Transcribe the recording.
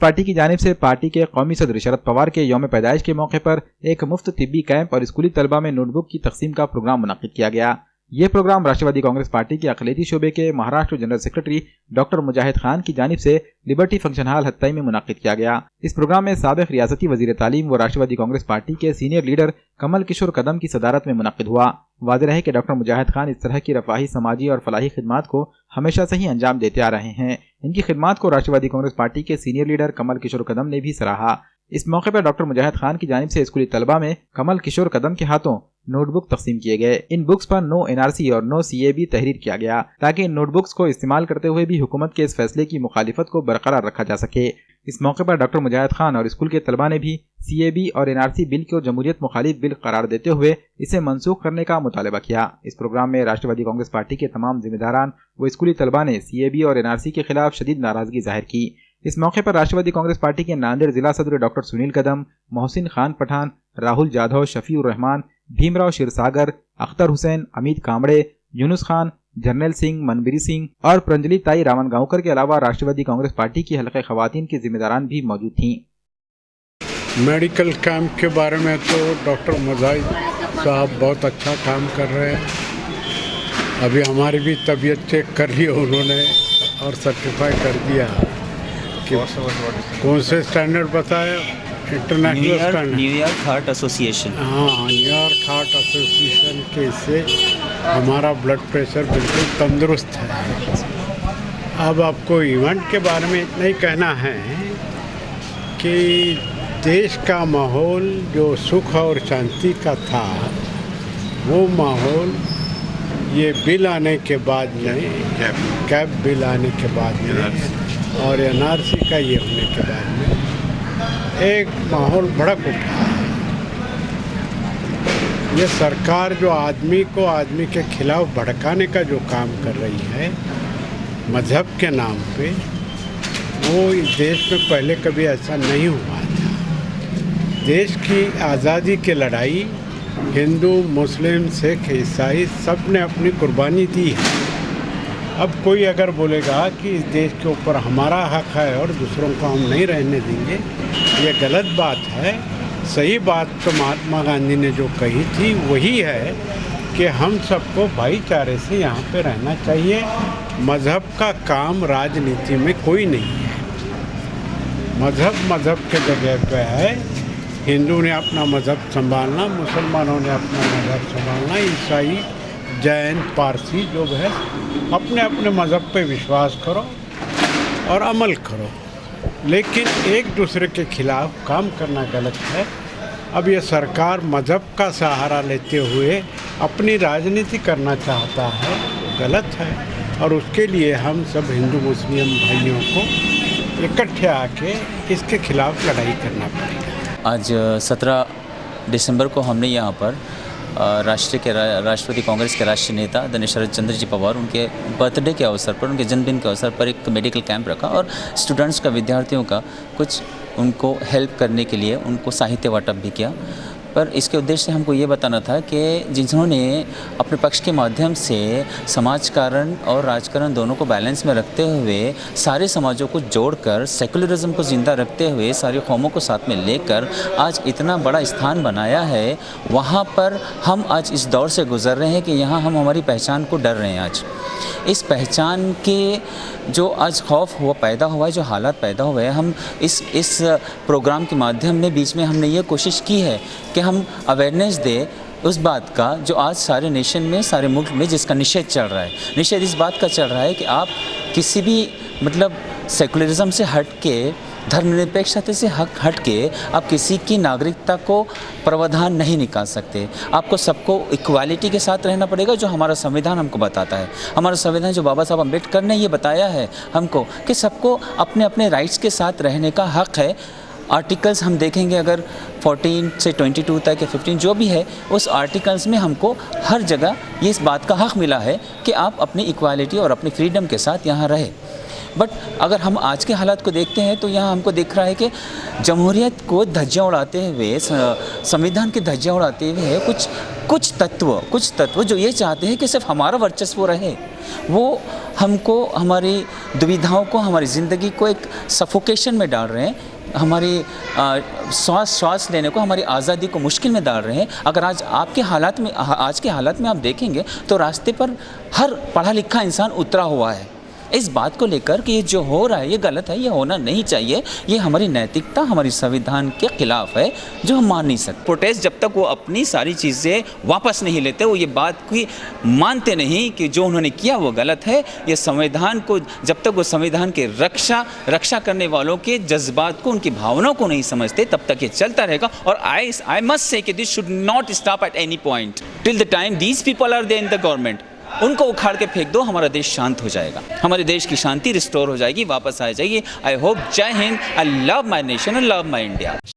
Party की जानिब से पार्टी के कौमी सदर शरद पवार के यौम पैदाइश के मौके पर एक मुफ्त तिब्बी कैंप और स्कूली तलबा में नोटबुक की तकसीम का प्रोग्राम मुनक्किद किया गया। ये प्रोग्राम राष्ट्रवादी कांग्रेस पार्टी के अक़लियती शोबे के महाराष्ट्र जनरल सेक्रेटरी डॉक्टर मुजाहिद खान की जानिब से लिबर्टी फंक्शन हॉल हत्तई में मुनक्किद किया गया। इस प्रोग्राम में साबिक़ रियासती वज़ीर तालीम व राष्ट्रवादी कांग्रेस पार्टी के सीनियर लीडर कमल किशोर कदम की सदारत में मुनक्किद हुआ। वाज़ेह रहे कि डॉक्टर मुजाहिद खान इस तरह की रफ़ाही, समाजी और फलाही खिदमात को हमेशा से ही अंजाम देते आ रहे हैं। इनकी खिदमात को राष्ट्रवादी कांग्रेस पार्टी के सीनियर लीडर कमल किशोर कदम ने भी सराहा। इस मौके पर डॉक्टर मुजाहिद खान की जानिब से स्कूली तलबा में कमल किशोर कदम के हाथों नोटबुक तकसीम किए गए। इन बुक्स पर नो NRC और नो CAB तहरीर किया गया ताकि इन नोटबुक्स को इस्तेमाल करते हुए भी हुकूमत के इस फैसले की मुखालिफत को बरकरार रखा जा सके। इस मौके पर डॉक्टर मुजाहिद खान और स्कूल के तलबा ने भी CAB और NRC बिल को जमहूरियत मुखालिफ बिल करार देते हुए इसे मनसूख करने का मुतालबा किया। इस प्रोग्राम में राष्ट्रवादी कांग्रेस पार्टी के तमाम जिम्मेदारान व स्कूली तलबा ने CAB और NRC के खिलाफ शदीद नाराजगी जाहिर की। इस मौके पर राष्ट्रवादी कांग्रेस पार्टी के नांदेड़ जिला सदर डॉक्टर सुनील कदम, मोहसिन खान पठान, राहुल जाधव, शफीउर रहमान, भीमराव क्षीरसागर, अख्तर हुसैन, अमित कामड़े, यूनुस खान, जर्नैल सिंह, मनबीरी सिंह और प्रंजलि ताई रावनगांवकर के अलावा राष्ट्रवादी कांग्रेस पार्टी की हल्के खवातीन की जिम्मेदारान भी मौजूद थीं। मेडिकल कैंप के बारे में तो डॉक्टर मुजाहिद साहब बहुत अच्छा काम कर रहे हैं। अभी हमारी भी तबीयत चेक कर ली उन्होंने और सर्टिफाई कर दिया कि कौन से स्टैंडर्ड बताया, international standard, New York heart association. हाँ, न्यूयॉर्क हार्ट एसोसिएशन के इससे हमारा ब्लड प्रेशर बिल्कुल तंदुरुस्त है। अब आपको इवेंट के बारे में इतना ही कहना है कि देश का माहौल जो सुख और शांति का था, वो माहौल ये बिल आने के बाद नहीं, कैब बिल आने के बाद नहीं और NRC का ये होने के बाद में एक माहौल भड़क उठा है। ये सरकार जो आदमी को आदमी के खिलाफ भड़काने का जो काम कर रही है मज़हब के नाम पे, वो इस देश में पहले कभी ऐसा नहीं हुआ था। देश की आज़ादी की लड़ाई हिंदू, मुस्लिम, सिख, ईसाई सब ने अपनी कुर्बानी दी है। अब कोई अगर बोलेगा कि इस देश के ऊपर हमारा हक है और दूसरों को हम नहीं रहने देंगे, ये गलत बात है। सही बात तो महात्मा गांधी ने जो कही थी वही है कि हम सबको भाईचारे से यहाँ पे रहना चाहिए। मज़हब का काम राजनीति में कोई नहीं है। मज़हब के जगह पे है। हिंदू ने अपना मज़हब संभालना, मुसलमानों ने अपना मज़हब संभालना, ईसाई, जैन, पारसी जो है अपने अपने मज़हब पे विश्वास करो और अमल करो, लेकिन एक दूसरे के खिलाफ काम करना गलत है। अब ये सरकार मज़हब का सहारा लेते हुए अपनी राजनीति करना चाहता है, वो गलत है और उसके लिए हम सब हिंदू मुस्लिम भाइयों को इकट्ठे आके इसके खिलाफ लड़ाई करना पड़ेगा। आज 17 दिसंबर को हमने यहाँ पर राष्ट्रवादी कांग्रेस के राष्ट्रीय नेता आदरणीय शरद चंद्र जी पवार, उनके बर्थडे के अवसर पर, उनके जन्मदिन के अवसर पर एक मेडिकल कैंप रखा और स्टूडेंट्स का, विद्यार्थियों का कुछ उनको हेल्प करने के लिए उनको साहित्य वाटप भी किया। पर इसके उद्देश्य से हमको ये बताना था कि जिन्होंने अपने पक्ष के माध्यम से समाजकारण और राजकारण दोनों को बैलेंस में रखते हुए सारे समाजों को जोड़कर सेकुलरिज्म को ज़िंदा रखते हुए सारी कौमों को साथ में लेकर आज इतना बड़ा स्थान बनाया है, वहाँ पर हम आज इस दौर से गुज़र रहे हैं कि यहाँ हम हमारी पहचान को डर रहे हैं। आज इस पहचान के जो आज खौफ हुआ पैदा हुआ है, जो हालात पैदा हुए हैं, हम इस प्रोग्राम के माध्यम में बीच में हमने ये कोशिश की है कि हम अवेयरनेस दें उस बात का जो आज सारे नेशन में, सारे मुल्क में जिसका निषेध चल रहा है। निषेध इस बात का चल रहा है कि आप किसी भी सेकुलरिज्म से हट के, धर्मनिरपेक्षता से हट के आप किसी की नागरिकता को प्रावधान नहीं निकाल सकते। आपको सबको इक्वालिटी के साथ रहना पड़ेगा, जो हमारा संविधान हमको बताता है। हमारा संविधान जो बाबा साहब अम्बेडकर ने ये बताया है हमको कि सबको अपने अपने राइट्स के साथ रहने का हक है। आर्टिकल्स हम देखेंगे अगर 14 से 22 तक या 15 जो भी है, उस आर्टिकल्स में हमको हर जगह ये इस बात का हक मिला है कि आप अपनी इक्वालिटी और अपनी फ्रीडम के साथ यहाँ रहे। बट अगर हम आज के हालात को देखते हैं तो यहाँ हमको दिख रहा है कि जमहूरियत को धज्जियाँ उड़ाते हुए, संविधान की धज्जियाँ उड़ाते हुए कुछ तत्व जो ये चाहते हैं कि सिर्फ हमारा वर्चस्व रहे, वो हमको, हमारी दुविधाओं को, हमारी ज़िंदगी को एक सफोकेशन में डाल रहे हैं, हमारी श्वास लेने को, हमारी आज़ादी को मुश्किल में डाल रहे हैं। अगर आज के हालात में आप देखेंगे तो रास्ते पर हर पढ़ा लिखा इंसान उतरा हुआ है इस बात को लेकर कि ये जो हो रहा है ये गलत है, ये होना नहीं चाहिए, ये हमारी नैतिकता, हमारी संविधान के खिलाफ है, जो हम मान नहीं सकते। प्रोटेस्ट जब तक वो अपनी सारी चीज़ें वापस नहीं लेते, वो ये बात की मानते नहीं कि जो उन्होंने किया वो गलत है, ये संविधान को, जब तक वो संविधान के रक्षा करने वालों के जज्बात को, उनकी भावनाओं को नहीं समझते, तब तक ये चलता रहेगा। और आई मस्ट से कि this should not stop at any point till the time these people are there in the government. उनको उखाड़ के फेंक दो, हमारा देश शांत हो जाएगा, हमारे देश की शांति रिस्टोर हो जाएगी, वापस आ जाएगी। I hope. जय Hind. I love my nation, I love my India.